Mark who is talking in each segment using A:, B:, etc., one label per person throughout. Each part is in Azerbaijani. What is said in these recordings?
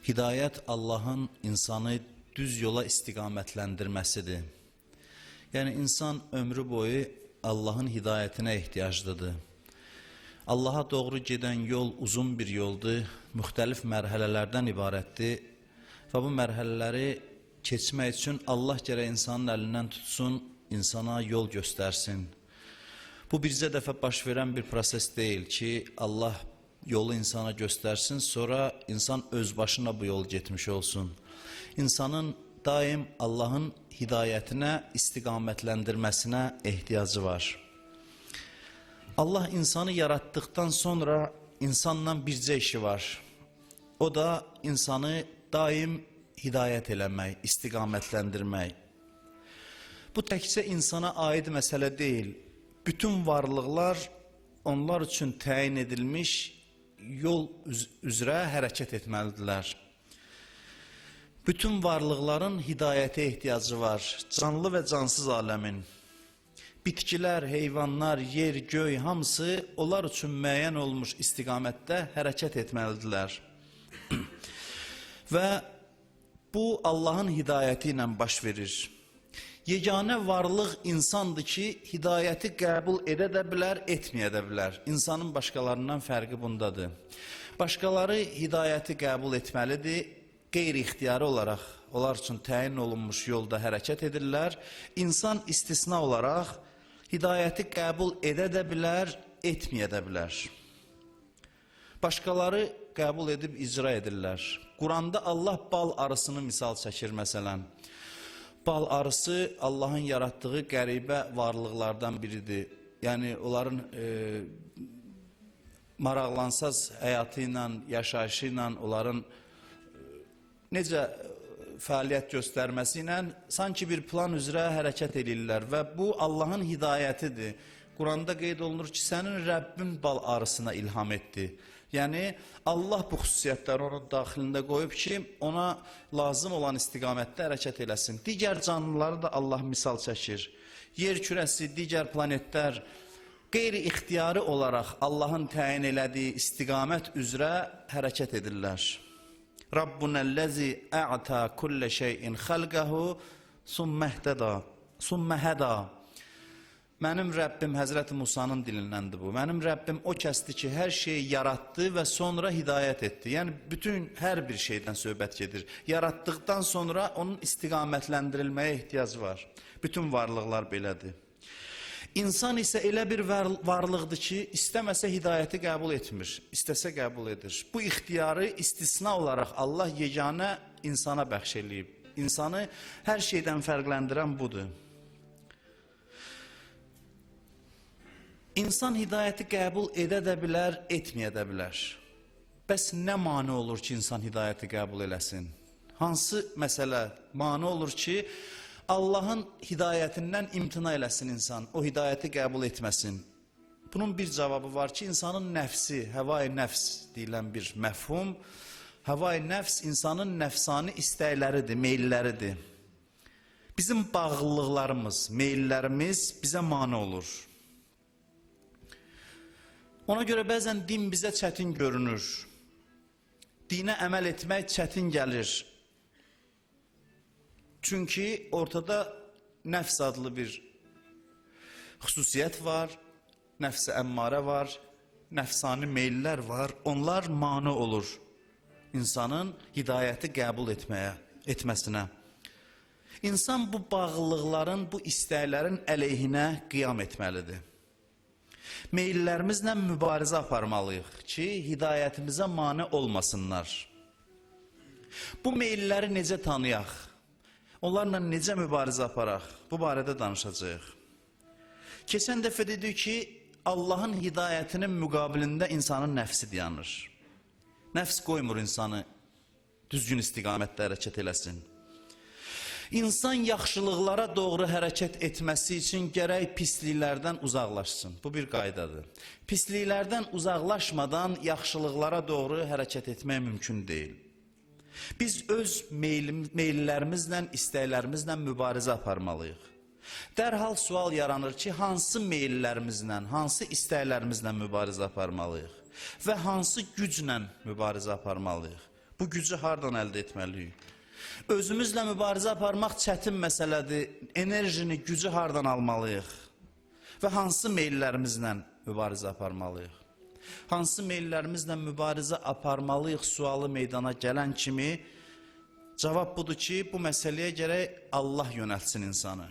A: Hidayət Allahın insanı düz yola istiqamətləndirməsidir. Yəni insan ömrü boyu Allahın hidayətinə ehtiyaclıdır. Allaha doğru gedən yol uzun bir yoldur, müxtəlif mərhələlərdən ibarətdir və bu mərhələləri keçmək üçün Allah gərək insanın əlindən tutsun, insana yol göstərsin. Bu bircə dəfə baş verən bir proses deyil ki, Allah yolu insana göstərsin, sonra insan öz başına bu yol getmiş olsun. İnsanın daim Allahın hidayətinə, istiqamətləndirməsinə ehtiyacı var. Allah insanı yaratdıktan sonra insanla bircə işi var. O da insanı daim hidayət eləmək, istiqamətləndirmək. Bu təkcə insana aid məsələ deyil. Bütün varlıqlar onlar üçün təyin edilmiş yol üzrə hərəkət etməlidirlər. Bütün varlıqların hidayətə ehtiyacı var. Canlı və cansız aləmin. Bitkilər, heyvanlar, yer, göy hamısı onlar üçün müəyyən olmuş istiqamətdə hərəkət etməlidirlər. Və bu Allahın hidayəti ilə baş verir. Yeganə varlıq insandır ki, hidayəti qəbul edə də bilər, etməyə də bilər. İnsanın başqalarından fərqi bundadır. Başqaları hidayəti qəbul etməlidir, qeyri-ixtiyari olaraq onlar üçün təyin olunmuş yolda hərəkət edirlər. İnsan istisna olaraq hidayəti qəbul edə də bilər, etməyə də bilər. Başqaları qəbul edib icra edirlər. Quranda Allah bal arısını misal çəkir məsələn. Bal arısı Allahın yaratdığı qəribə varlıqlardan biridir. Yəni onların maraqlansaz həyatı ilə, yaşayışı ilə, onların necə fəaliyyət göstərməsi ilə sanki bir plan üzrə hərəkət edirlər və bu Allahın hidayətidir. Quranda qeyd olunur ki, sənin Rəbbin bal arısına ilham etdi. Yəni Allah bu xüsusiyyətləri onun daxilində qoyub ki, ona lazım olan istiqamətdə hərəkət eləsin. Digər canlıları da Allah misal çəkir. Yer kürəsi, digər planetlər qeyri-ixtiyari olaraq Allahın təyin elədiyi istiqamət üzrə hərəkət edirlər. Rabbunəl-ləzi ə'ta kullə şeyin xəlqəhu summə həda. Mənim Rəbbim Həzrəti Musanın dilindəndir bu. Mənim Rəbbim o kəsdir ki, hər şeyi yaratdı və sonra hidayət etdi. Yəni bütün hər bir şeydən söhbət gedir. Yaratdıqdan sonra onun istiqamətləndirilməyə ehtiyacı var. Bütün varlıqlar belədir. İnsan isə elə bir varlıqdır ki, istəməsə hidayəti qəbul etmir, istəsə qəbul edir. Bu ixtiyarı istisna olaraq Allah yeganə insana bəxş eləyib. İnsanı hər şeydən fərqləndirən budur. İnsan hidayəti qəbul edə də bilər, etməyə də bilər. Bəs nə mane olur ki, insan hidayəti qəbul eləsin? Hansı məsələ mane olur ki, Allahın hidayətindən imtina eləsin insan, o hidayəti qəbul etməsin? Bunun bir cavabı var ki, insanın nəfsi, həvai nəfs deyilən bir məfhum, həvai nəfs insanın nəfsani istəkləridir, meyilləridir. Bizim bağlılıqlarımız, meyillərimiz bizə mane olur. Ona görə bəzən din bizə çətin görünür. Dinə əməl etmək çətin gəlir. Çünki ortada nəfs adlı bir xüsusiyyət var, nəfs-i əmmarə var, nəfsani meyillər var. Onlar mane olur insanın hidayəti qəbul etməsinə. İnsan bu bağlılıqların, bu istəklərin əleyhinə qiyam etməlidir. Meyillərimizlə mübarizə aparmalıyıq ki, hidayətimizə mane olmasınlar. Bu meyilləri necə tanıyaq? Onlarla necə mübarizə aparaq? Bu barədə danışacağıq. Keçən dəfə dedik ki, Allahın hidayətinin müqabilində insanın nəfsi dayanır. Nəfs qoymur insanı düzgün istiqamətdə hərəkət eləsin. İnsan yaxşılıqlara doğru hərəkət etməsi üçün gərək pisliklərdən uzaqlaşsın. Bu bir qaydadır. Pisliklərdən uzaqlaşmadan yaxşılıqlara doğru hərəkət etmək mümkün deyil. Biz öz meyillərimizlə, istəklərimizlə mübarizə aparmalıyıq. Dərhal sual yaranır ki, hansı meyillərimizlə, hansı istəklərimizlə mübarizə aparmalıyıq və hansı güclə mübarizə aparmalıyıq? Bu gücü hardan əldə etməliyik? Özümüzlə mübarizə aparmaq çətin məsələdir. Enerjini, gücü hardan almalıyıq? Və hansı meyllərimizlə mübarizə aparmalıyıq? Hansı meyllərimizlə mübarizə aparmalıyıq sualı meydana gələn kimi cavab budur ki, bu məsələyə gərək Allah yönəltsin insanı.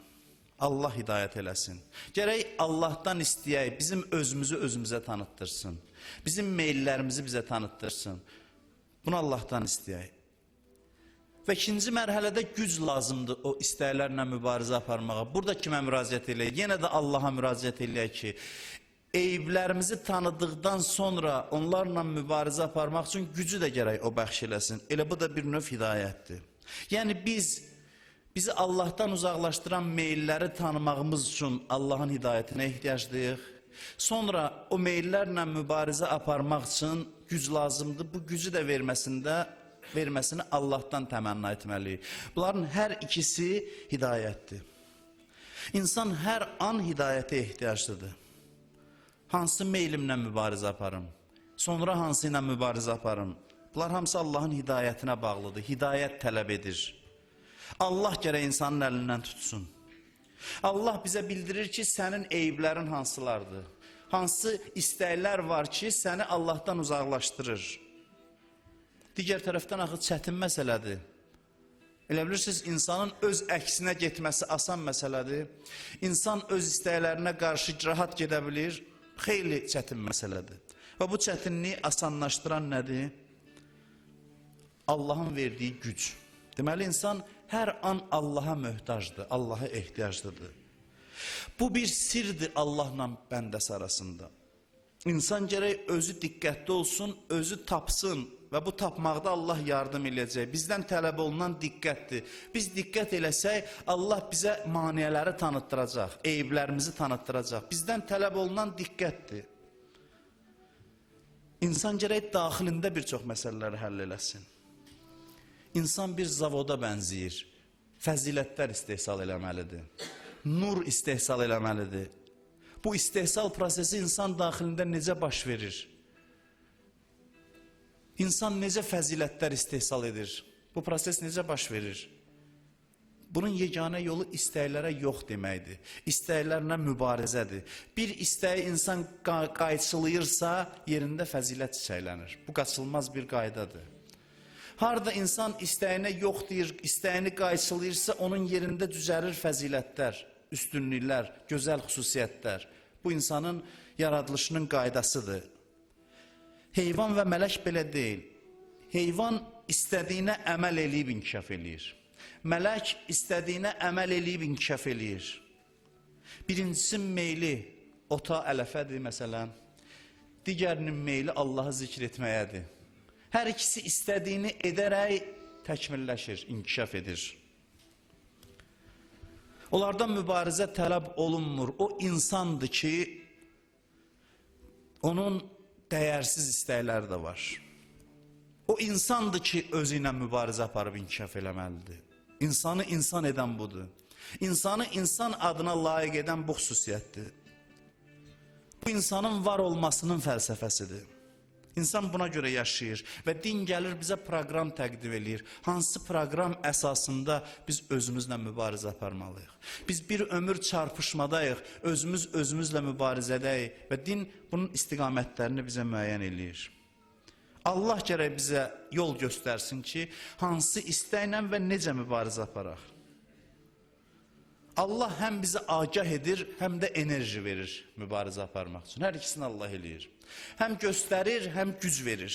A: Allah hidayət eləsin. Gərək Allahdan istəyək, bizim özümüzü özümüzə tanıttırsın. Bizim meyllərimizi bizə tanıttırsın. Bunu Allahdan istəyək. Və ikinci mərhələdə güc lazımdır o istəklərlə mübarizə aparmağa. Burada kimə müraciət eləyək? Yenə də Allaha müraciət eləyək ki, eyiblərimizi tanıdıqdan sonra onlarla mübarizə aparmaq üçün gücü də gərək o bəxş eləsin. Elə bu da bir növ hidayətdir. Yəni bizi Allahdan uzaqlaşdıran meylləri tanımağımız üçün Allahın hidayətinə ehtiyacdayıq. Sonra o meyllərlə mübarizə aparmaq üçün güc lazımdır. Bu gücü də verməsini Allahdan təmənna etməliyik. Bunların hər ikisi hidayətdir. İnsan hər an hidayətə ehtiyaclıdır. Hansı meylimlə mübarizə aparım? Sonra hansı ilə mübarizə aparım? Bunlar hamısı Allahın hidayətinə bağlıdır. Hidayət tələb edir. Allah gərək insanın əlindən tutsun. Allah bizə bildirir ki, sənin eyiblərin hansılardır? Hansı istəklər var ki, səni Allahdan uzaqlaşdırır? Digər tərəfdən axı çətin məsələdir. Elə bilirsiniz, insanın öz əksinə getməsi asan məsələdir. İnsan öz istəklərinə qarşı rahat gedə bilir. Xeyli çətin məsələdir. Və bu çətinliyi asanlaşdıran nədir? Allahın verdiyi güc. Deməli, insan hər an Allaha möhtacdır, Allaha ehtiyaclıdır. Bu bir sirdir Allahla bəndəsi arasında. İnsan gərək özü diqqətli olsun, özü tapsın və bu tapmaqda Allah yardım eləyəcək. Bizdən tələb olunan diqqətdir. Biz diqqət eləsək, Allah bizə maniyələri tanıtdıracaq, eyiblərimizi tanıtdıracaq. Bizdən tələb olunan diqqətdir. İnsan gərək daxilində bir çox məsələləri həll eləsin. İnsan bir zavoda bənzəyir. Fəzilətlər istehsal eləməlidir. Nur istehsal eləməlidir. Bu istehsal prosesi insan daxilində necə baş verir? İnsan necə fəzilətlər istehsal edir? Bu proses necə baş verir? Bunun yeganə yolu istəklərə yox deməkdir. İstəklərlə mübarizədir. Bir istəyi insan qayçılayırsa, yerində fəzilət çiçəklənir. Bu qaçılmaz bir qaydadır. Harada insan istəyinə yox deyir, istəyini qayçılayırsa, onun yerində düzəlir fəzilətlər, üstünlüklər, gözəl xüsusiyyətlər. Bu insanın yaradılışının qaydasıdır. Heyvan və mələk belə deyil. Heyvan istədiyinə əməl eləyib inkişaf eləyir. Mələk istədiyinə əməl eləyib inkişaf eləyir. Birincisi meyli ota, ələfədir məsələn. Digərinin meyli Allahı zikr etməyədir. Hər ikisi istədiyini edərək təkmilləşir, inkişaf edir. Onlardan mübarizə tələb olunmur. O insandır ki, onun dəyərsiz istəkləri də var. O insandır ki, özü ilə mübarizə aparıb inkişaf eləməlidir. İnsanı insan edən budur. İnsanı insan adına layiq edən bu xüsusiyyətdir. Bu insanın var olmasının fəlsəfəsidir. İnsan buna görə yaşayır və din gəlir bizə proqram təqdim edir. Hansı proqram əsasında biz özümüzlə mübarizə aparmalıyıq? Biz bir ömür çarpışmadayıq, özümüzlə mübarizədəyik və din bunun istiqamətlərini bizə müəyyən eləyir. Allah gərək bizə yol göstərsin ki, hansı istəklə və necə mübarizə aparaq. Allah həm bizi agah edir, həm də enerji verir mübarizə aparmaq üçün. Hər ikisini Allah eləyir. Həm göstərir, həm güc verir.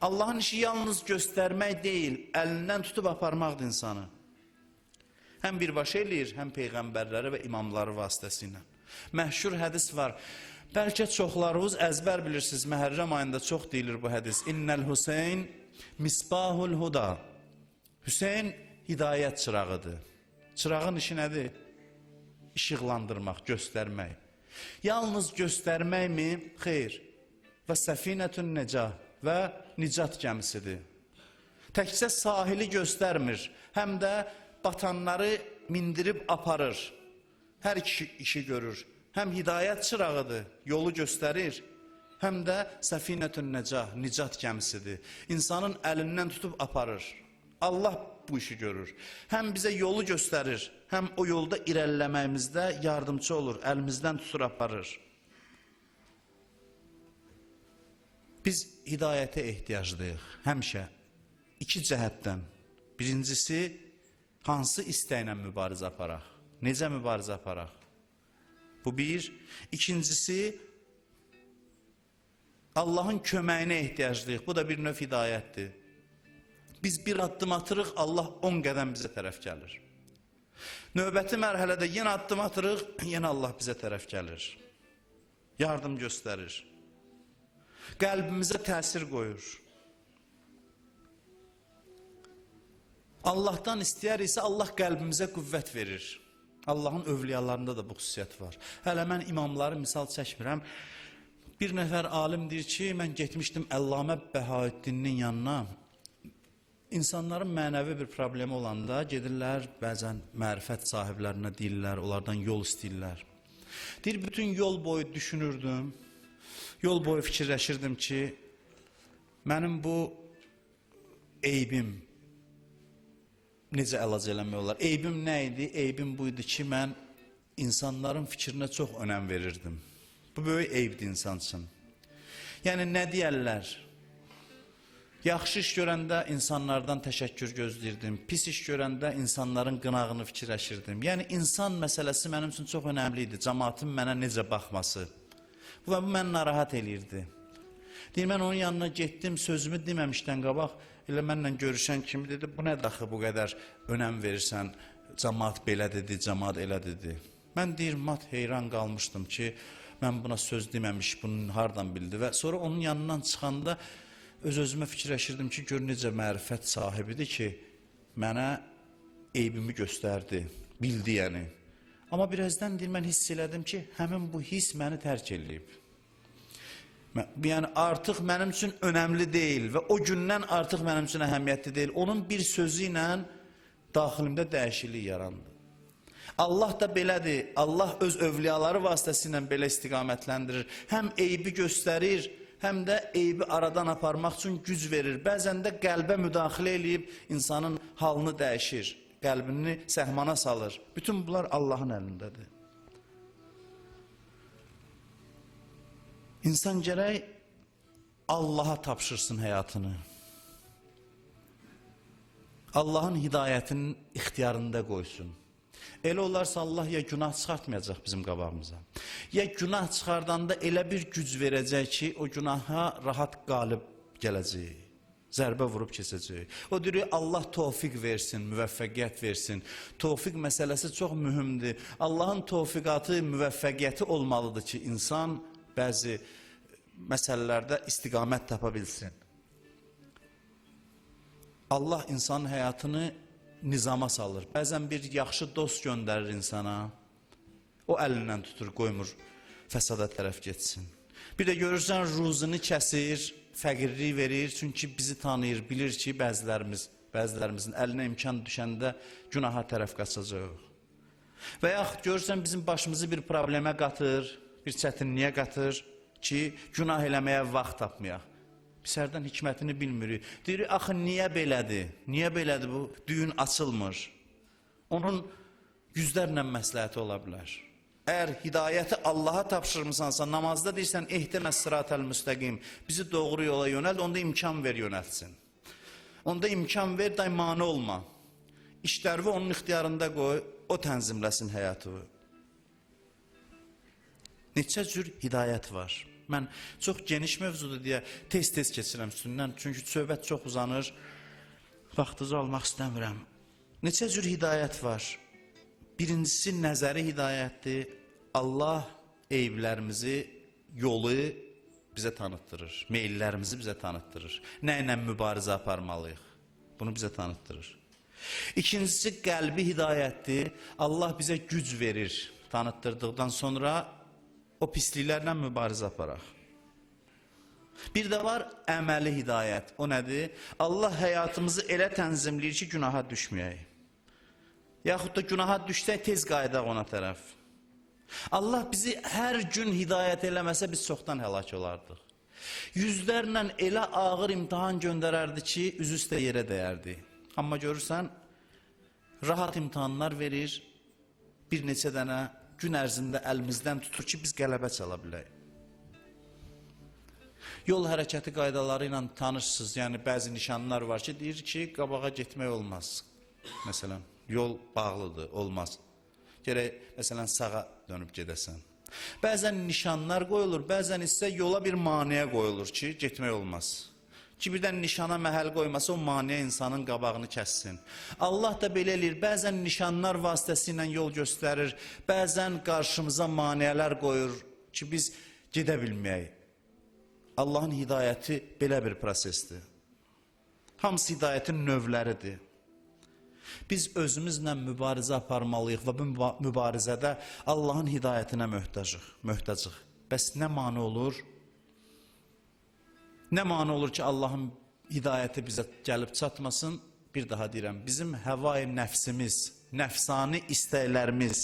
A: Allahın işi yalnız göstərmək deyil, əlindən tutub aparmaqdır insanı. Həm birbaşa eləyir, həm peyğəmbərləri və imamları vasitəsilə. Məşhur hədis var. Bəlkə çoxlarınız əzbər bilirsiniz, Məhərrəm ayında çox deyilir bu hədis. İnnəl Hüseyn misbahul huda. Hüseyn hidayət çırağıdır. Çırağın işi nədir? İşıqlandırmaq, göstərmək. Yalnız göstərməkmi? Xeyr. Və səfinətün necah və nicat gəmisidir. Təkcə sahili göstərmir, həm də batanları mindirib aparır. Hər iki işi görür. Həm hidayət çırağıdır, yolu göstərir, həm də səfinətün nəcah, nicat gəmisidir. İnsanın əlindən tutub aparır. Allah bu işi görür. Həm bizə yolu göstərir, həm o yolda irəliləməyimizdə yardımcı olur, əlimizdən tutur aparır. Biz hidayətə ehtiyaclıyıq həmişə. İki cəhətdən. Birincisi, hansı istəklə mübarizə aparaq? Necə mübarizə aparaq? Bu bir. İkincisi, Allahın köməyinə ehtiyaclıyıq. Bu da bir növ hidayətdir. Biz bir addım atırıq, Allah 10 qədəm bizə tərəf gəlir. Növbəti mərhələdə yenə addım atırıq, yenə Allah bizə tərəf gəlir. Yardım göstərir. Qəlbimizə təsir qoyur. Allahdan istəyər isə Allah qəlbimizə qüvvət verir. Allahın övliyalarında da bu xüsusiyyət var. Hələ mən imamları misal çəkmirəm. Bir nəfər alim deyir ki, mən getmişdim Əllamə Bəhaüddinin yanına. İnsanların mənəvi bir problemi olanda gedirlər, bəzən mərifət sahiblərinə deyirlər, onlardan yol istəyirlər. Deyir, bütün yol boyu düşünürdüm, yol boyu fikirləşirdim ki, mənim bu eybim necə əlac eləmək olar? Eybim nə idi? Eybim buydu ki, mən insanların fikrinə çox önəm verirdim. Bu böyük eybdir insan üçün. Yəni, nə deyərlər? Yaxşı iş görəndə insanlardan təşəkkür gözləyirdim. Pis iş görəndə insanların qınağını fikirləşirdim. Yəni, insan məsələsi mənim üçün çox önəmli idi. Cəmaatın mənə necə baxması. Bu məni narahat eləyirdi. Deyir, mən onun yanına getdim, sözümü deməmişdən qabaq, elə mənlə görüşən kimi dedi, bu nə daxı bu qədər önəm verirsən, cəmaat belə dedi, cəmaat elə dedi. Mən deyir, mat heyran qalmışdım ki, mən buna söz deməmiş, bunu hardan bildi və sonra onun yanından çıxanda öz-özümə fikirləşirdim ki, gör necə mərifət sahibidir ki, mənə eybimi göstərdi, bildi yəni. Amma birazdan deyir, mən hiss elədim ki, həmin bu hiss məni tərk eləyib. Yəni, artıq mənim üçün önəmli deyil və o gündən artıq mənim üçün əhəmiyyətli deyil. Onun bir sözü ilə daxilimdə dəyişiklik yarandı. Allah da belədir, Allah öz övliyaları vasitəsilə belə istiqamətləndirir. Həm eybi göstərir, həm də eybi aradan aparmaq üçün güc verir. Bəzən də qəlbə müdaxilə eləyib insanın halını dəyişir, qəlbini səhmana salır. Bütün bunlar Allahın əlindədir. İnsan gərək Allaha tapşırsın həyatını. Allahın hidayətinin ixtiyarında qoysun. Elə olarsa Allah ya günah çıxartmayacaq bizim qabağımıza. Ya günah çıxardanda elə bir güc verəcək ki, o günaha rahat qalib gələcək. Zərbə vurub keçəcək. O deyir, Allah tövfiq versin, müvəffəqiyyət versin. Tövfiq məsələsi çox mühümdür. Allahın tövfiqatı, müvəffəqiyyəti olmalıdır ki, insan bəzi məsələlərdə istiqamət tapa bilsin. Allah insanın həyatını nizama salır. Bəzən bir yaxşı dost göndərir insana. O əlindən tutur, qoymur fəsada tərəf getsin. Bir də görürsən, ruzunu kəsir, fəqirlik verir. Çünki bizi tanıyır, bilir ki, bəzilərimizin əlinə imkan düşəndə günaha tərəf qaçacaq. Və yaxud görürsən, bizim başımızı bir problemə qatır, bir çətinliyə qatır ki, günah eləməyə vaxt tapmayaq. Biz hərdən hikmətini bilmirik. Deyirik, axı, niyə belədir? Niyə belədir bu? Düyün açılmır. Onun yüzlərlə məsləhəti ola bilər. Əgər hidayəti Allaha tapşırmısansa, namazda deyirsən, ehdinəs sıratəl müstəqim, bizi doğru yola yönəld, onda imkan ver yönəltsin. Onda imkan ver, mane olma. İşlərini onun ixtiyarında qoy, o tənzimləsin həyatı. Neçə cür hidayət var. Mən çox geniş mövzudur deyə tez-tez keçirəm üstündən. Çünki söhbət çox uzanır. Vaxtınızı almaq istəmirəm. Neçə cür hidayət var. Birincisi nəzəri hidayətdir. Allah eyblərimizi, yolu bizə tanıtdırır. Meyllərimizi bizə tanıtdırır. Nə ilə mübarizə aparmalıyıq? Bunu bizə tanıtdırır. İkincisi qəlbi hidayətdir. Allah bizə güc verir. Tanıtdırdıqdan sonra o pisliklərlə mübarizə aparaq. Bir də var əməli hidayət. O nədir? Allah həyatımızı elə tənzimləyir ki, günaha düşməyək. Yaxud da günaha düşsək, tez qayıdaq ona tərəf. Allah bizi hər gün hidayət eləməsə, biz çoxdan həlak olardıq. Yüzlərlə elə ağır imtahan göndərərdi ki, üzü üstə yerə dəyərdi. Amma görürsən, rahat imtahanlar verir, bir neçə dənə gün ərzində əlimizdən tutur ki, biz qələbə çala bilək. Yol hərəkəti qaydaları ilə tanışsınız, yəni bəzi nişanlar var ki, deyir ki, qabağa getmək olmaz. Məsələn, yol bağlıdır, olmaz. Gərək, məsələn, sağa dönüb gedəsən. Bəzən nişanlar qoyulur, bəzən isə yola bir maneə qoyulur ki, getmək olmaz. Ki, birdən nişana məhəl qoymasa, o maneə insanın qabağını kəssin. Allah da belə eləyir, bəzən nişanlar vasitəsilə yol göstərir, bəzən qarşımıza maneələr qoyur ki, biz gedə bilməyək. Allahın hidayəti belə bir prosesdir. Hamısı hidayətin növləridir. Biz özümüzlə mübarizə aparmalıyıq və bu mübarizədə Allahın hidayətinə möhtacıq. Bəs nə mane olur? Nə mane olur ki, Allahın hidayəti bizə gəlib çatmasın? Bir daha deyirəm, bizim həvai nəfsimiz, nəfsani istəklərimiz,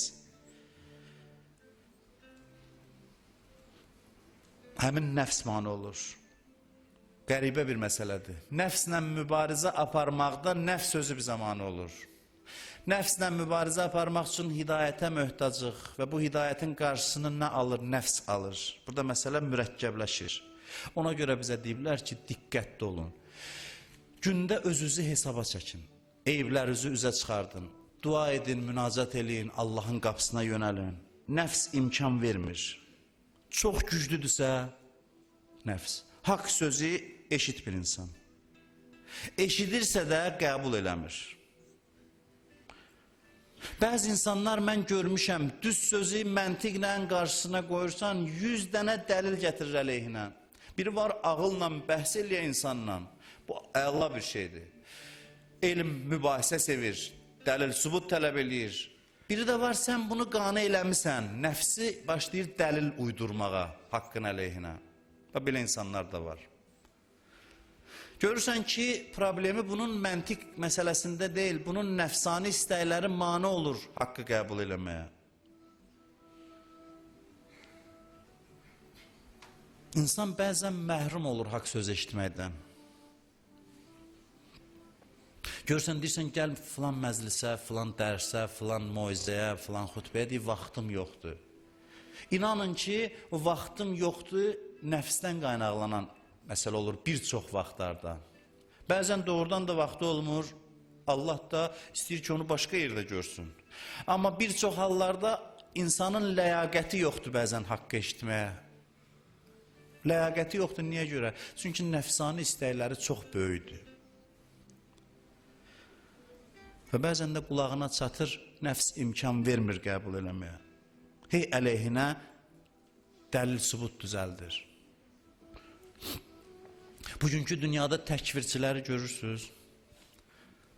A: həmin nəfs mane olur. Qəribə bir məsələdir. Nəfslə mübarizə aparmaqda nəfs sözü bizə mane olur. Nəfslə mübarizə aparmaq üçün hidayətə möhtacıq və bu hidayətin qarşısını nə alır? Nəfs alır. Burada məsələ mürəkkəbləşir. Ona görə bizə deyiblər ki, diqqətli olun. Gündə özünüzü hesaba çəkin. Eyiblərinizi üzə çıxardın. Dua edin, münacat eləyin, Allahın qapısına yönəlin. Nəfs imkan vermir. Çox güclüdürsə, nəfs. Haqq sözü eşit bir insan. Eşidirsə də qəbul eləmir. Bəzi insanlar mən görmüşəm, düz sözü məntiqlə qarşısına qoyursan, 100 dənə dəlil gətirir əleyhinə. Biri var, ağılla bəhs eləyən insanla. Bu, əla bir şeydir. Elm, mübahisə sevir, dəlil, sübut tələb eləyir. Biri də var, sən bunu qane eləmisən, nəfsi başlayır dəlil uydurmağa, haqqın əleyhinə. Və belə insanlar da var. Görürsən ki, problemi bunun məntiq məsələsində deyil, bunun nəfsani istəkləri mane olur haqqı qəbul eləməyə. İnsan bəzən məhrum olur haqq söz eşitməkdən. Görürsən, deyirsən, gəl filan məclisə, filan dərsə, filan moizəyə, filan xutbəyə, deyir, vaxtım yoxdur. İnanın ki, o vaxtım yoxdur, nəfsdən qaynaqlanan məsələ olur bir çox vaxtlarda. Bəzən doğrudan da vaxtı olmur, Allah da istəyir ki, onu başqa yerdə görsün. Amma bir çox hallarda insanın ləyaqəti yoxdur bəzən haqqı eşitməyə. Ləyaqəti yoxdur, niyə görə? Çünki nəfsani istəkləri çox böyükdür. Və bəzən də qulağına çatır, nəfs imkan vermir qəbul eləməyə. Hey əleyhinə dəlil sübut düzəldir. Bugünkü dünyada təkvirçiləri görürsünüz.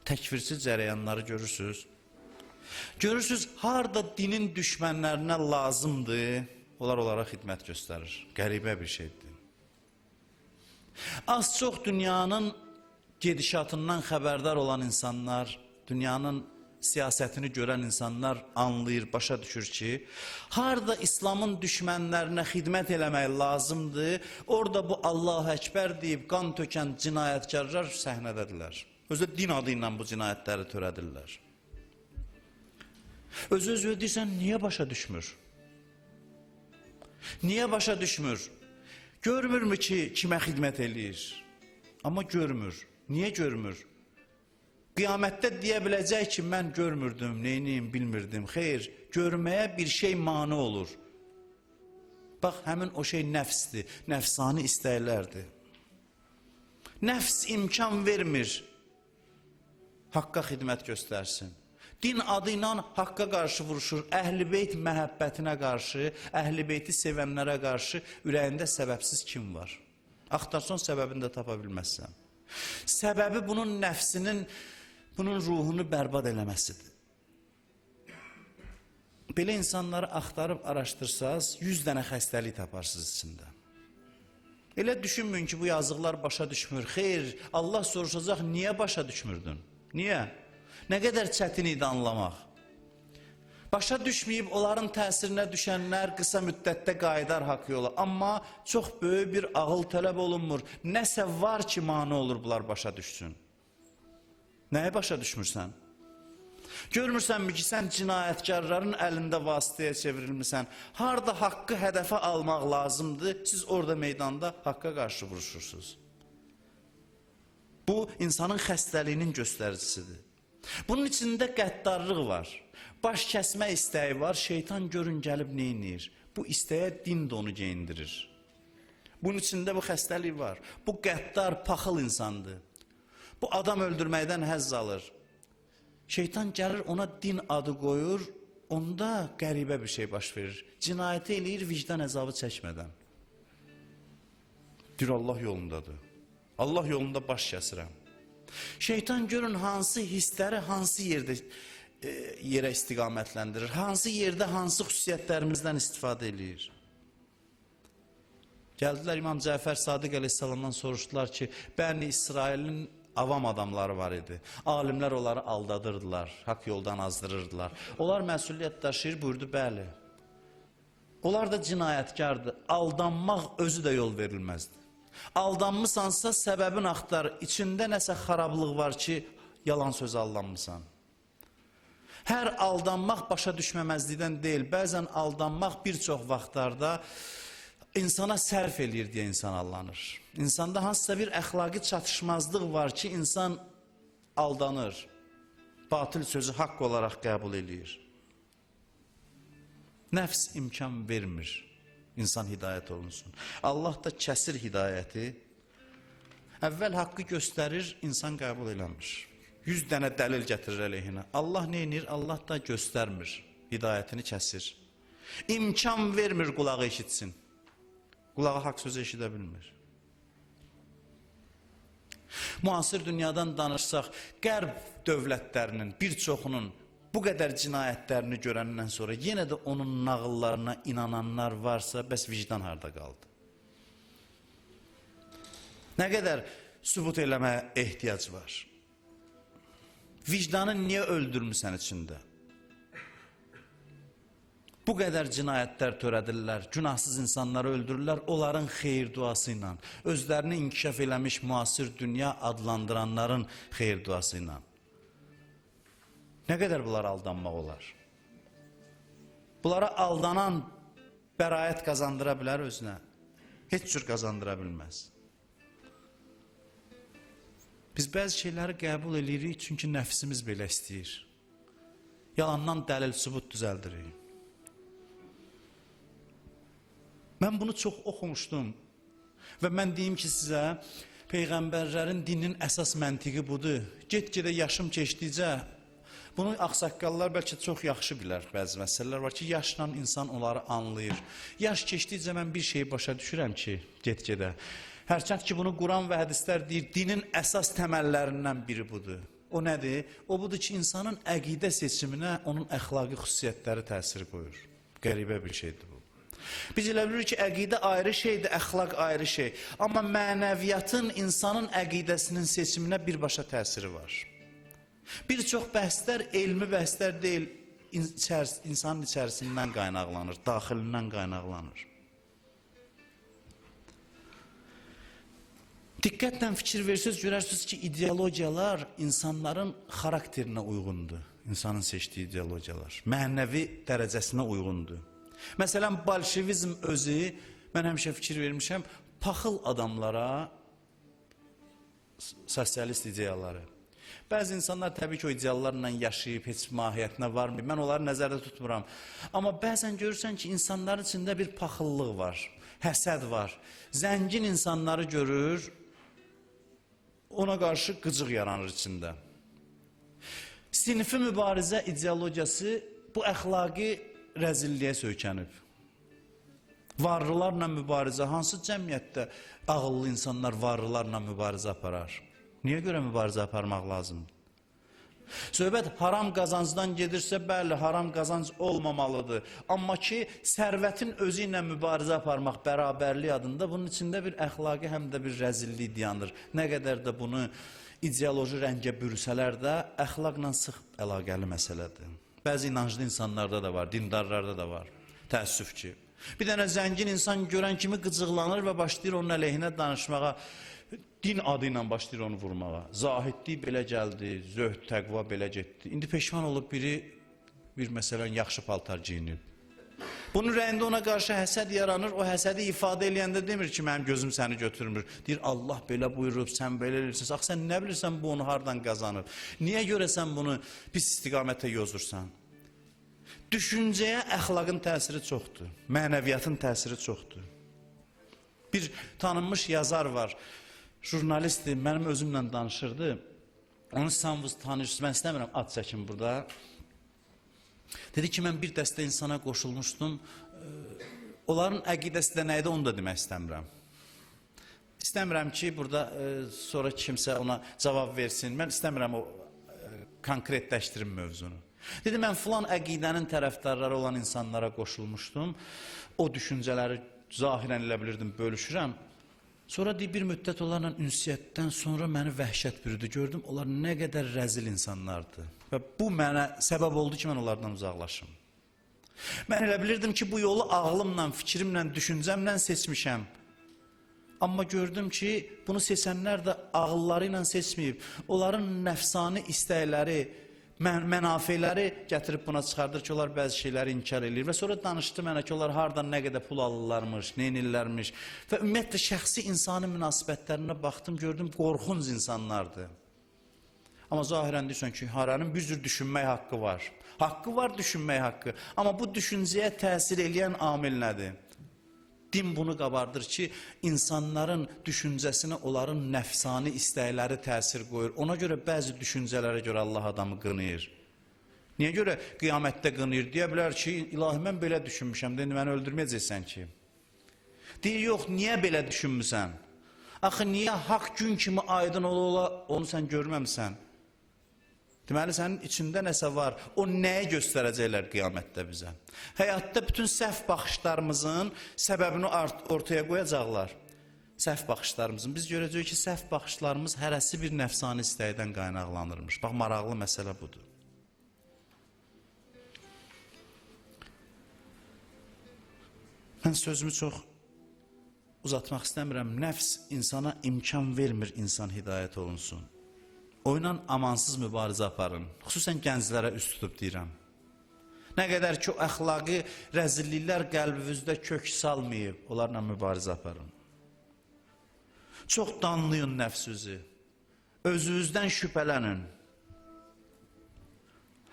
A: Təkvirçi cərəyanları görürsünüz. Görürsünüz, harada dinin düşmənlərinə lazımdır, onlar onlara xidmət göstərir. Qəribə bir şeydir. Az çox dünyanın gedişatından xəbərdar olan insanlar, dünyanın siyasətini görən insanlar anlayır, başa düşür ki, harada İslamın düşmənlərinə xidmət eləmək lazımdır, orada bu Allahu Əkbər deyib qan tökən cinayətkarlar səhnədədirlər. Özü din adı ilə bu cinayətləri törədirlər. Özü deyirsən, niyə başa düşmür? Niyə başa düşmür? Görmürmü ki, kimə xidmət eləyir? Amma görmür. Niyə görmür? Qiyamətdə deyə biləcək ki, mən görmürdüm, neyniyim, bilmirdim. Xeyr, görməyə bir şey mane olur. Bax, həmin o şey nəfsdir, nəfsani istəklərdir. Nəfs imkan vermir haqqa xidmət göstərsin. Din adı ilə haqqa qarşı vuruşur, Əhl-i Beyt məhəbbətinə qarşı, Əhl-i Beyti sevənlərə qarşı ürəyində səbəbsiz kim var? Axtarsan səbəbini də tapa bilməzsən. Səbəbi bunun nəfsinin, bunun ruhunu bərbad eləməsidir. Belə insanları axtarıb araşdırsaz, 100 dənə xəstəlik taparsınız içində. Elə düşünməyin ki, bu yazıqlar başa düşmür. Xeyr, Allah soruşacaq, niyə başa düşmürdün? Niyə? Nə qədər çətin idi anlamaq? Başa düşməyib onların təsirinə düşənlər qısa müddətdə qayıdar haqq yola. Amma çox böyük bir ağıl tələb olunmur. Nəsə var ki, mane olur bunlar başa düşsün. Nəyi başa düşmürsən? Görmürsənmi ki, sən cinayətkarların əlində vasitəyə çevrilmirsən. Harada haqqı hədəfə almaq lazımdır, siz orada meydanda haqqa qarşı vuruşursunuz. Bu, insanın xəstəliyinin göstəricisidir. Bunun içində qəddarlıq var. Baş kəsmə istəyi var, şeytan görün gəlib neynir? Bu istəyə din də onu geyindirir. Bunun içində bu xəstəlik var. Bu qəddar, paxıl insandır. Bu adam öldürməkdən həzz alır. Şeytan gəlir ona din adı qoyur, onda qəribə bir şey baş verir. Cinayəti eləyir vicdan əzabı çəkmədən. Deyir Allah yolundadır. Allah yolunda baş kəsirəm. Şeytan görün hansı hissləri hansı yerə istiqamətləndirir, hansı yerdə hansı xüsusiyyətlərimizdən istifadə edir. Gəldilər İmam Cəfər Sadiq əleyhissalamdan soruşdular ki, Bəni İsrailin avam adamları var idi. Alimlər onları aldadırdılar, haqq yoldan azdırırdılar. Onlar məsuliyyət daşıyır, buyurdu, bəli. Onlar da cinayətkardır, aldanmaq özü də yol verilməzdi. Aldanmısansa səbəbin axtar, içində nəsə xarablıq var ki, yalan söz aldanmısan. Hər aldanmaq başa düşməməzlikdən deyil, bəzən aldanmaq bir çox vaxtlarda insana sərf eləyir deyə insan aldanır. İnsanda hansısa bir əxlaqi çatışmazlıq var ki, insan aldanır, batıl sözü haqq olaraq qəbul eləyir. Nəfs imkan vermir, insan hidayət olunsun. Allah da kəsir hidayəti, əvvəl haqqı göstərir, insan qəbul eləmir. 100 dənə dəlil gətirir əleyhinə. Allah neynir? Allah da göstərmir, hidayətini kəsir. İmkan vermir qulağı eşitsin. Qulağı haqq sözü eşidə bilmir. Müasir dünyadan danışsaq, qərb dövlətlərinin bir çoxunun bu qədər cinayətlərini görəndən sonra yenə də onun nağıllarına inananlar varsa, bəs vicdan harda qaldı? Nə qədər sübut eləməyə ehtiyac var? Vicdanı niyə öldürmüsən içində? Bu qədər cinayətlər törədirlər, günahsız insanları öldürürlər, onların xeyir duası ilə, özlərini inkişaf eləmiş müasir dünya adlandıranların xeyir duası ilə. Nə qədər bunlar aldanmaq olar? Bunlara aldanan bəraət qazandıra bilər özünə, heç cür qazandıra bilməz. Biz bəzi şeyləri qəbul edirik çünki nəfsimiz belə istəyir. Yalandan dəlil, sübut düzəldirik. Mən bunu çox oxumuşdum və mən deyim ki sizə, Peyğəmbərlərin dininin əsas məntiqi budur. Get-gedə yaşım keçdikcə, bunu ağsaqqallar bəlkə çox yaxşı bilər, bəzi məsələlər var ki, yaşla insan onları anlayır. Yaş keçdikcə mən bir şeyi başa düşürəm ki, get-gedə. Hərçənd ki, bunu Quran və hədislər deyir, dinin əsas təməllərindən biri budur. O nədir? O budur ki, insanın əqidə seçiminə onun əxlaqi xüsusiyyətləri təsir qoyur. Qəribə bir şeydir bu. Biz elə bilirik ki, əqidə ayrı şeydir, əxlaq ayrı şey. Amma mənəviyyatın insanın əqidəsinin seçiminə birbaşa təsiri var. Bir çox bəhslər elmi bəhslər deyil, insanın içərisindən qaynaqlanır, daxilindən qaynaqlanır. Diqqətlə fikir versiniz, görərsiniz ki, ideologiyalar insanların xarakterinə uyğundur. İnsanın seçdiyi ideologiyalar, mənəvi dərəcəsinə uyğundur. Məsələn, bolşevizm özü, mən həmişə fikir vermişəm, paxıl adamlara sosialist ideyaları. Bəzi insanlar təbii ki, o ideallarla yaşayıb, heç mahiyyətinə varmıyor. Mən onları nəzərdə tutmuram. Amma bəzən görürsən ki, insanların içində bir paxıllıq var, həsəd var. Zəngin insanları görür, ona qarşı qıcıq yaranır içində. Sinfi mübarizə ideologiyası bu əxlaqi rəzilliyə söykənib. Varlılarla mübarizə, hansı cəmiyyətdə ağıllı insanlar varlılarla mübarizə aparar? Niyə görə mübarizə aparmaq lazımdır? Söhbət haram qazancdan gedirsə, bəli, haram qazanc olmamalıdır. Amma ki, sərvətin özü ilə mübarizə aparmaq bərabərlik adında bunun içində bir əxlaqi həm də bir rəzillik dayanır. Nə qədər də bunu ideoloji rəngə bürüsələr də əxlaqla sıx əlaqəli məsələdir. Bəzi inanclı insanlarda da var, dindarlarda da var. Təəssüf ki. Bir dənə zəngin insan görən kimi qıcıqlanır və başlayır onun əleyhinə danışmağa. Din adı ilə başlayır onu vurmağa. Zahidlik belə gəldi, zöhd, təqva belə getdi. İndi peşman olub biri bir məsələn yaxşı paltar geyinib. Bunun ürəyində ona qarşı həsəd yaranır. O həsədi ifadə eləyəndə demir ki, mənim gözüm səni götürmür. Deyir, Allah belə buyurub, sən belə eləyirsən. Axı sən nə bilirsən bu onu hardan qazanır? Niyə görə sən bunu pis istiqamətə yozursan? Düşüncəyə əxlaqın təsiri çoxdur. Mənəviyyatın təsiri çoxdur. Bir tanınmış yazar var. Jurnalistdir, mənim özümlə danışırdı. Onu samvuz tanışsınız, mən istəmirəm ad çəkim burada. Dedi ki, mən bir dəstə insana qoşulmuşdum. Onların əqidəsi də nə idi, onu da demək istəmirəm. İstəmirəm ki, burada sonra kimsə ona cavab versin. Mən istəmirəm o konkretləşdirim mövzunu. Dedi, mən filan əqidənin tərəfdarları olan insanlara qoşulmuşdum. O düşüncələri zahirən elə bilirdim, bölüşürəm. Sonra deyir, bir müddət onlarla ünsiyyətdən sonra məni vəhşət bürüdü. Gördüm, onlar nə qədər rəzil insanlardı. Və bu mənə səbəb oldu ki, mən onlardan uzaqlaşım. Mən elə bilirdim ki, bu yolu ağlımla, fikrimlə, düşüncəmlə seçmişəm. Amma gördüm ki, bunu seçənlər də ağılları ilə seçməyib. Onların nəfsani istəkləri, mənafeləri gətirib buna çıxardır ki, onlar bəzi şeyləri inkar edir. Və sonra danışdı mənə ki, onlar haradan nə qədər pul alırlarmış, neynirlərmiş. Və ümumiyyətlə, şəxsi insani münasibətlərinə baxdım, gördüm, qorxunc insanlardır. Amma zahirən deyirsən ki, haranın bir cür düşünmək haqqı var. Haqqı var düşünmək haqqı. Amma bu düşüncəyə təsir eləyən amil nədir? Din bunu qabardır ki, insanların düşüncəsinə onların nəfsani istəkləri təsir qoyur. Ona görə bəzi düşüncələrə görə Allah adamı qınayır. Niyə görə qiyamətdə qınayır? Deyə bilər ki, ilahi mən belə düşünmüşəm, deyir, məni öldürməyəcəksən ki. Deyir, yox, niyə belə düşünmüsən? Axı, niyə haqq gün kimi aydın ola, onu sən görməmsən? Deməli, sənin içində nəsə var. O nəyə göstərəcəklər qiyamətdə bizə? Həyatda bütün səhv baxışlarımızın səbəbini ortaya qoyacaqlar. Səhv baxışlarımızın. Biz görəcəyik ki, səhv baxışlarımız hərəsi bir nəfsani istəkdən qaynaqlanırmış. Bax, maraqlı məsələ budur. Mən sözümü çox uzatmaq istəmirəm. Nəfs insana imkan vermir insan hidayət olunsun. Oyla amansız mübarizə aparın. Xüsusən gənclərə üst tutub deyirəm. Nə qədər ki, o əxlaqi rəzilliklər qəlbinizdə kök salmayıb, onlarla mübarizə aparın. Çox danlayın nəfsinizi. Özünüzdən şübhələnin.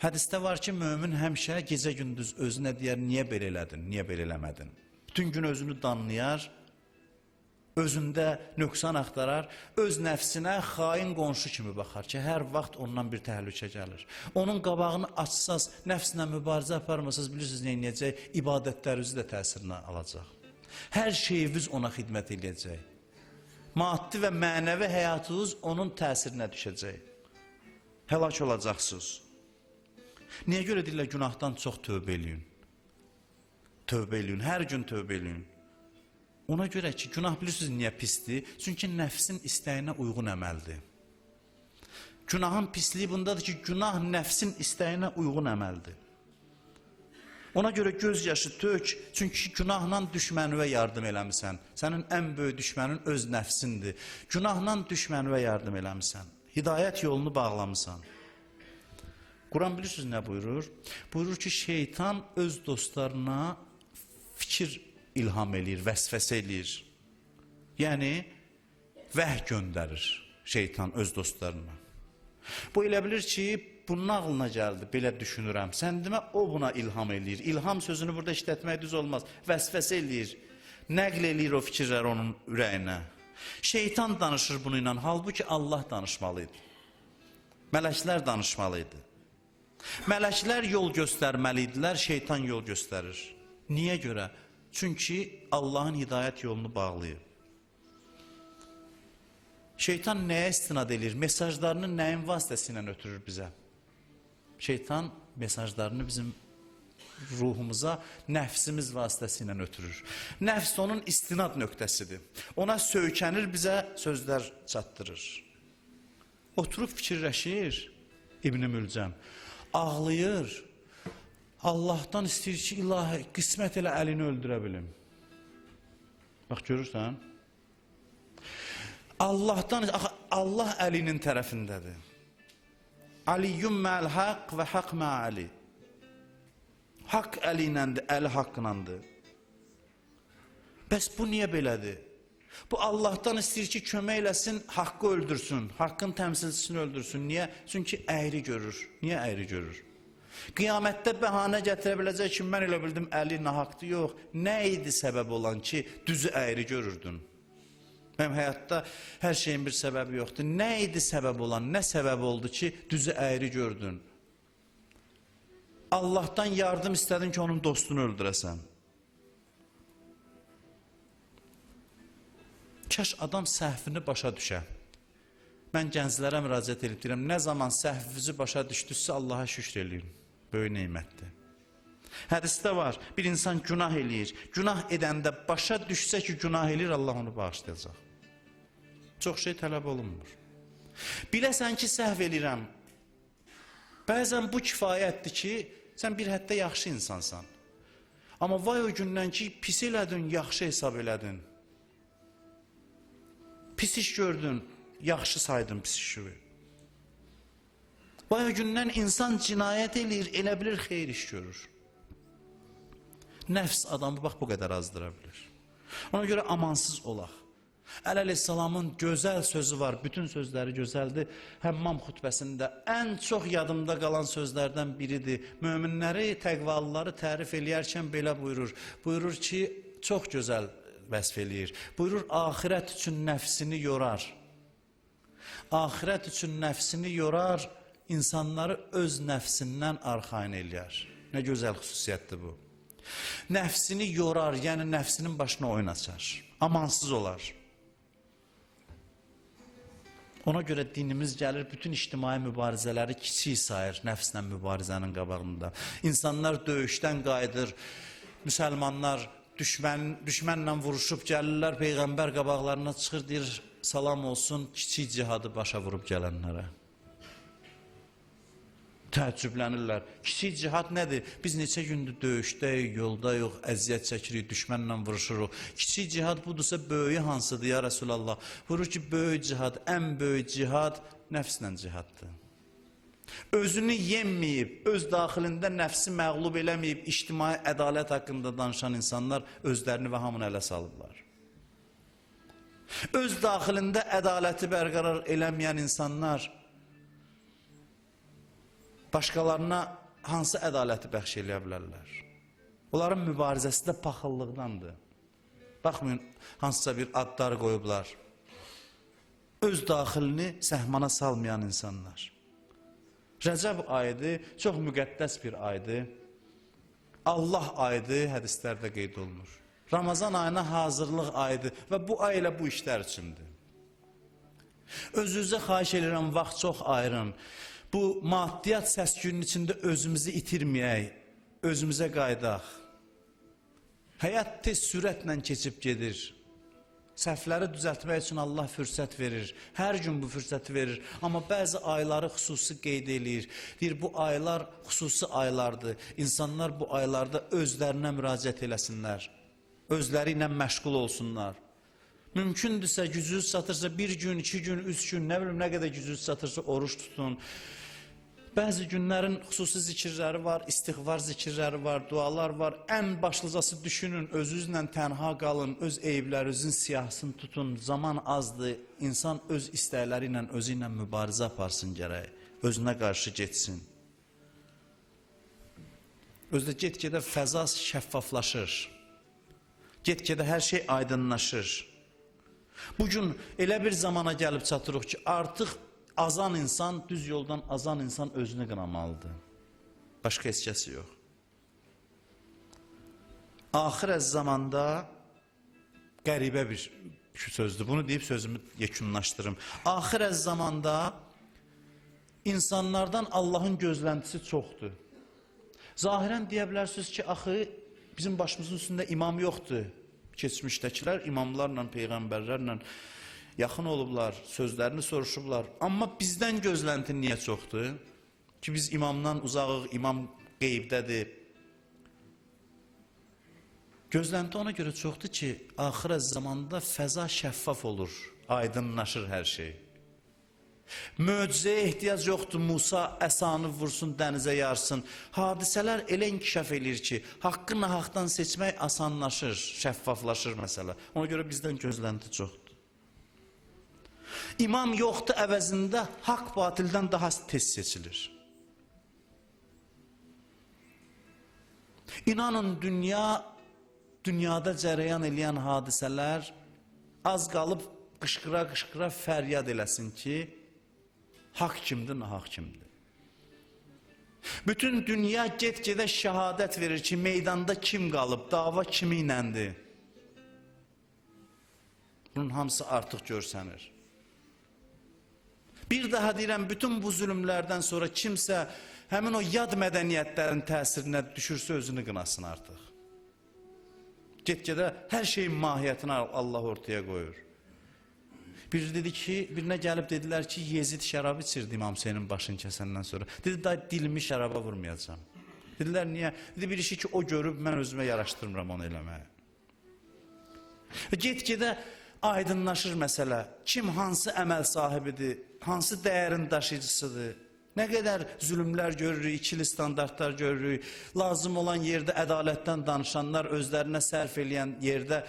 A: Hədisdə var ki, mömin həmişə gecə-gündüz özünə deyər, niyə belə elədin, niyə belə eləmədin? Bütün gün özünü danlayar, özündə nöqsan axtarar, öz nəfsinə xain qonşu kimi baxar ki, hər vaxt ondan bir təhlükə gəlir. Onun qabağını açsaz, nəfslə mübarizə aparmasaz, bilirsiniz nə edəcək? İbadətlərinizi də təsirini alacaq. Hər şeyiniz ona xidmət edəcək. Maddi və mənəvi həyatınız onun təsirinə düşəcək. Həlak olacaqsınız. Niyə görə deyirlər, günahdan çox tövbə eləyin? Tövbə eləyin, hər gün tövbə eləyin. Ona görə ki, günah bilirsiniz niyə pisdir? Çünki nəfsin istəyinə uyğun əməldir. Günahın pisliyi bundadır ki, günah nəfsin istəyinə uyğun əməldir. Ona görə göz yaşı tök, çünki günahla düşmənivə yardım eləmisən. Sənin ən böyük düşmənin öz nəfsindir. Günahla düşmənivə yardım eləmisən. Hidayət yolunu bağlamısan. Quran bilirsiniz nə buyurur? Buyurur ki, şeytan öz dostlarına fikir ilham eləyir, vəsvəsə eləyir. Yəni, vəh göndərir şeytan öz dostlarına. Bu elə bilir ki, bunun ağlına gəldi, belə düşünürəm. Sən demə, o buna ilham eləyir. İlham sözünü burada işlətmək düz olmaz. Vəsvəsə eləyir, nəql eləyir o fikirlər onun ürəyinə. Şeytan danışır bunu ilə, halbuki Allah danışmalıydı. Mələklər danışmalıydı. Mələklər yol göstərməliydilər, şeytan yol göstərir. Niyə görə? Çünki Allahın hidayət yolunu bağlayıb. Şeytan nəyə istinad edir? Mesajlarını nəyin vasitəsilə ötürür bizə? Şeytan mesajlarını bizim ruhumuza nəfsimiz vasitəsilə ötürür. Nəfs onun istinad nöqtəsidir. Ona söykənir, bizə sözlər çatdırır. Oturub fikirləşir İbn-i Mülcəm, ağlayır. Allah'tan istəyir ki, ilahi, qismət elə əlini öldürə bilim. Bax, görürsən? Allah əlinin tərəfindədir. Aliyyum mə'l haqq və haqq mə'ali. Haqq əli iləndir, əli haqqınandır. Bəs bu niyə belədir? Bu Allah'tan istəyir ki, kömək eləsin, haqqı öldürsün, haqqın təmsilçisini öldürsün. Niyə? Çünki əyri görür. Niyə əyri görür? Qiyamətdə bəhanə gətirə biləcək ki, mən elə bildim əli nahaqdır, yox. Nə idi səbəb olan ki, düzü əyri görürdün? Mənim həyatda hər şeyin bir səbəbi yoxdur. Nə idi səbəb olan, nə səbəb oldu ki, düzü əyri gördün? Allah'tan yardım istədin ki, onun dostunu öldürəsən. Kaş adam səhvini başa düşə. Mən gənclərə müraciət edib deyirəm, nə zaman səhvinizi başa düşdüsə Allaha şükr eləyin. Böyük neymətdir. Hədisdə var, bir insan günah eləyir. Günah edəndə başa düşsə ki, günah eləyir, Allah onu bağışlayacaq. Çox şey tələb olunmur. Biləsən ki, səhv eləyirəm. Bəzən bu kifayətdir ki, sən bir həddə yaxşı insansan. Amma vay o gündən ki, pis elədin, yaxşı hesab elədin. Pis iş gördün, yaxşı saydın pis işi. Vay o gündən insan cinayət eləyir, elə bilir xeyir iş görür. Nəfs adamı bax bu qədər azdıra bilir. Ona görə amansız olaq. Əleyhissalamın gözəl sözü var, bütün sözləri gözəldir. Həmmam xutbəsində ən çox yadımda qalan sözlərdən biridir. Möminləri, təqvalıları tərif eləyərkən belə buyurur. Buyurur ki, çox gözəl vəsf eləyir. Buyurur, axirət üçün nəfsini yorar. Axirət üçün nəfsini yorar, insanları öz nəfsindən arxain eləyər. Nə gözəl xüsusiyyətdir bu. Nəfsini yorar, yəni nəfsinin başına oyun açar. Amansız olar. Ona görə dinimiz gəlir, bütün ictimai mübarizələri kiçik sayır nəfslə mübarizənin qabağında. İnsanlar döyüşdən qayıdır, müsəlmanlar düşmənlə vuruşub gəlirlər, Peyğəmbər qabaqlarına çıxır, deyir, salam olsun kiçik cihadı başa vurub gələnlərə. Təəccüblənirlər. Kiçik cihad nədir? Biz neçə gündür döyüşdəyik, yolda yox, əziyyət çəkirik, düşmənlə vuruşuruq. Kiçik cihad budursa böyüyü hansıdır ya Resulallah? Vurur ki, böyük cihad, ən böyük cihad nəfslə cihaddır. Özünü yemməyib, öz daxilində nəfsi məğlub eləməyib, ictimai ədalət haqqında danışan insanlar özlərini və hamını ələ salıblar. Öz daxilində ədaləti bərqərar eləməyən insanlar başqalarına hansı ədaləti bəxş eləyə bilərlər? Onların mübarizəsi də paxıllıqdandır. Baxmayın, hansısa bir adlar qoyublar. Öz daxilini səhmana salmayan insanlar. Rəcəb ayıdır, çox müqəddəs bir aydır. Allah ayıdır, hədislərdə qeyd olunur. Ramazan ayına hazırlıq ayıdır və bu ay ilə bu işlər üçündür. Özünüzə xahiş edirəm, vaxt çox ayırın. Bu maddiyyat səs-küyünün içində özümüzü itirməyək, özümüzə qaydaq. Həyat tez sürətlə keçib gedir. Səhvləri düzəltmək üçün Allah fürsət verir. Hər gün bu fürsəti verir. Amma bəzi ayları xüsusi qeyd eləyir. Deyir, bu aylar xüsusi aylardır. İnsanlar bu aylarda özlərinə müraciət eləsinlər. Özləri ilə məşğul olsunlar. Mümkündürsə, gücünüz çatırsa bir gün, 2 gün, 3 gün, nə bilim nə qədər gücünüz çatırsa oruç tutun. Bəzi günlərin xüsusi zikirləri var, istiğfar zikirləri var, dualar var. Ən başlıcası düşünün, özünüzlə tənha qalın, öz eyiblərinizin siyahısını tutun. Zaman azdır, insan öz istəkləri ilə, özü ilə mübarizə aparsın gərək, özünə qarşı getsin. Özdə get-gedə fəza şəffaflaşır. Get-gedə hər şey aydınlaşır. Bugün elə bir zamana gəlib çatırıq ki, artıq azan insan, düz yoldan azan insan özünü qınamalıdır. Başqa heç kəsi yox. Axir zamanda qəribə bir sözdür. Bunu deyib sözümü yekunlaşdırım. Axir zamanda insanlardan Allahın gözləntisi çoxdur. Zahirən deyə bilərsiniz ki, axı bizim başımızın üstündə imam yoxdur. Keçmişdəkilər imamlarla, peyğəmbərlərlə yaxın olublar, sözlərini soruşublar. Amma bizdən gözlənti niyə çoxdur? Ki biz imamdan uzağıq, imam qeybdədir, Gözlenti ona görə çoxdur ki, axirət zamanda fəza şəffaf olur, aydınlaşır hər şey. Möcüzəyə ehtiyac yoxdur, Musa əsanı vursun, dənizə yarsın. Hadisələr elə inkişaf edir ki, haqqı nahaqdan seçmək asanlaşır, şəffaflaşır məsələ. Ona görə bizdən gözlenti çoxdur. İmam yoxdur əvəzində haqq batildən daha tez seçilir. İnanın dünyada cərəyan eləyən hadisələr az qalıb qışqıra-qışqıra fəryad eləsin ki, haqq kimdir, nahaq kimdir. Bütün dünya get-gedə şəhadət verir ki, meydanda kim qalıb, dava kimi iləndir. Bunun hamısı artıq görsənir. Bir daha deyirəm, bütün bu zülümlərdən sonra kimsə həmin o yad mədəniyyətlərin təsirinə düşürsə özünü qınasın artıq. Get-gedə hər şeyin mahiyyətini Allah ortaya qoyur. Birinə gəlib dedilər ki, Yezid şərab içirdi İmam Hüseynin başını kəsəndən sonra. Dedi, da dilimi şəraba vurmayacağım. Dedilər, niyə? Dedi, bir işi ki, o görüb, mən özümə yaraşdırmıram onu eləməyə. Get-gedə aydınlaşır məsələ. Kim hansı əməl sahibidir, hansı dəyərin daşıyıcısıdır, nə qədər zülümlər görürük, ikili standartlar görürük, lazım olan yerdə ədalətdən danışanlar özlərinə sərf eləyən yerdə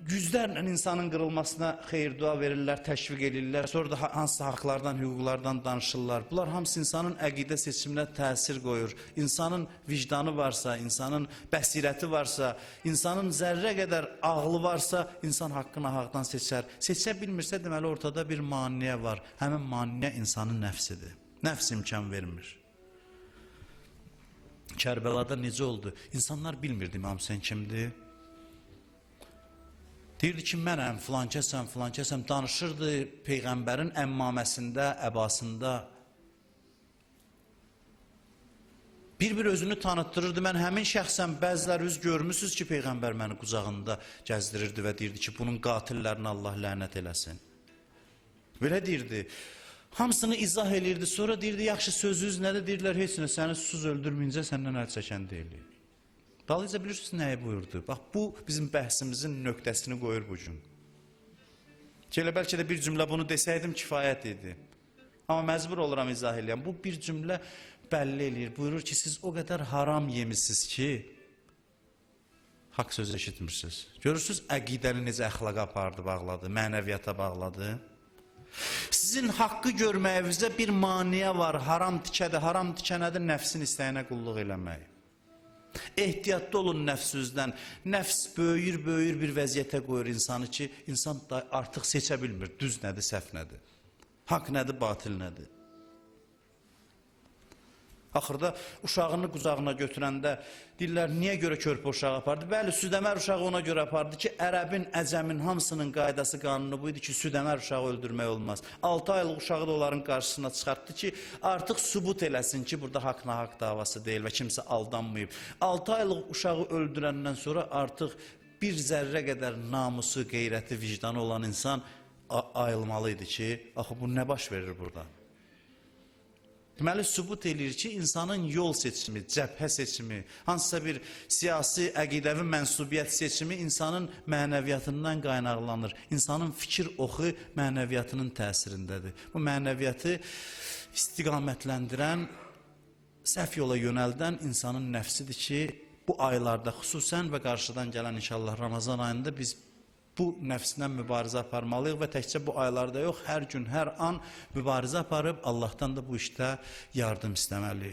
A: yüzlərlə insanın qırılmasına xeyir dua verirlər, təşviq edirlər, sonra da hansı haqlardan, hüquqlardan danışırlar. Bunlar hamısı insanın əqidə seçiminə təsir qoyur. İnsanın vicdanı varsa, insanın bəsirəti varsa, insanın zərrə qədər ağlı varsa, insan haqqını haqdan seçər. Seçə bilmirsə, deməli ortada bir maniyə var. Həmin maniyə insanın nəfsidir. Nəfs imkan vermir. Kərbəlada necə oldu? İnsanlar bilmirdi İmam Hüseyin kimdir. Deyirdi ki, mənəm, filan kəsəm, danışırdı Peyğəmbərin əmmaməsində, əbasında. Bir özünü tanıtdırırdı, mən həmin şəxsəm, bəzilər üz görmüsünüz ki, Peyğəmbər məni qucağında gəzdirirdi və deyirdi ki, bunun qatillərini Allah lənət eləsin. Belə deyirdi. Hamısını izah eləyirdi, sonra deyirdi, yaxşı sözünüz nədir? Deyirlər, heç nə, səni susuz öldürməyincə səndən əl çəkən deyilir. Dalıyca bilirsiniz nəyi buyurdu? Bax, bu bizim bəhsimizin nöqtəsini qoyur bu gün. Elə bəlkə də bir cümlə bunu desəydim kifayət idi. Amma məcbur oluram izah eləyəm. Bu bir cümlə bəlli eləyir. Buyurur ki, siz o qədər haram yemişsiniz ki, haqq sözü eşitmirsiniz. Görürsünüz, əqidəni necə əxlaqa apardı, bağladı, mənəviyyata bağladı. Sizin haqqı görməyinizdə bir maniyə var, haram tikədir. Haram tikənədir, nəfsin istəyinə qulluq eləmək. Ehtiyatlı olun nəfsünüzdən. Nəfs böyür bir vəziyyətə qoyur insanı ki, insan da artıq seçə bilmir. Düz nədir, səhv nədir? Haqq nədir, batil nədir? Axırda uşağını qucağına götürəndə deyirlər, niyə görə körpə uşağı apardı? Bəli, südəmər uşağı ona görə apardı ki, ərəbin, əcəmin hamısının qaydası, qanunu buydu ki, südəmər uşağı öldürmək olmaz. 6 aylıq uşağı da onların qarşısına çıxartdı ki, artıq sübut eləsin ki, burada haqq davası deyil və kimsə aldanmayıb. 6 aylıq uşağı öldürəndən sonra artıq bir zərrə qədər namusu, qeyrəti, vicdanı olan insan ayılmalıydı ki, axı bu nə baş verir burada? Deməli, sübut eləyir ki, insanın yol seçimi, cəbhə seçimi, hansısa bir siyasi, əqidəvi mənsubiyyət seçimi insanın mənəviyyatından qaynaqlanır. İnsanın fikir oxu mənəviyyatının təsirindədir. Bu mənəviyyatı istiqamətləndirən, səhv yola yönəldən insanın nəfsidir ki, bu aylarda xüsusən və qarşıdan gələn inşallah Ramazan ayında biz bu nəfsindən mübarizə aparmalıyıq və təkcə bu aylarda yox, hər gün, hər an mübarizə aparıb Allahdan da bu işdə yardım istəməliyik.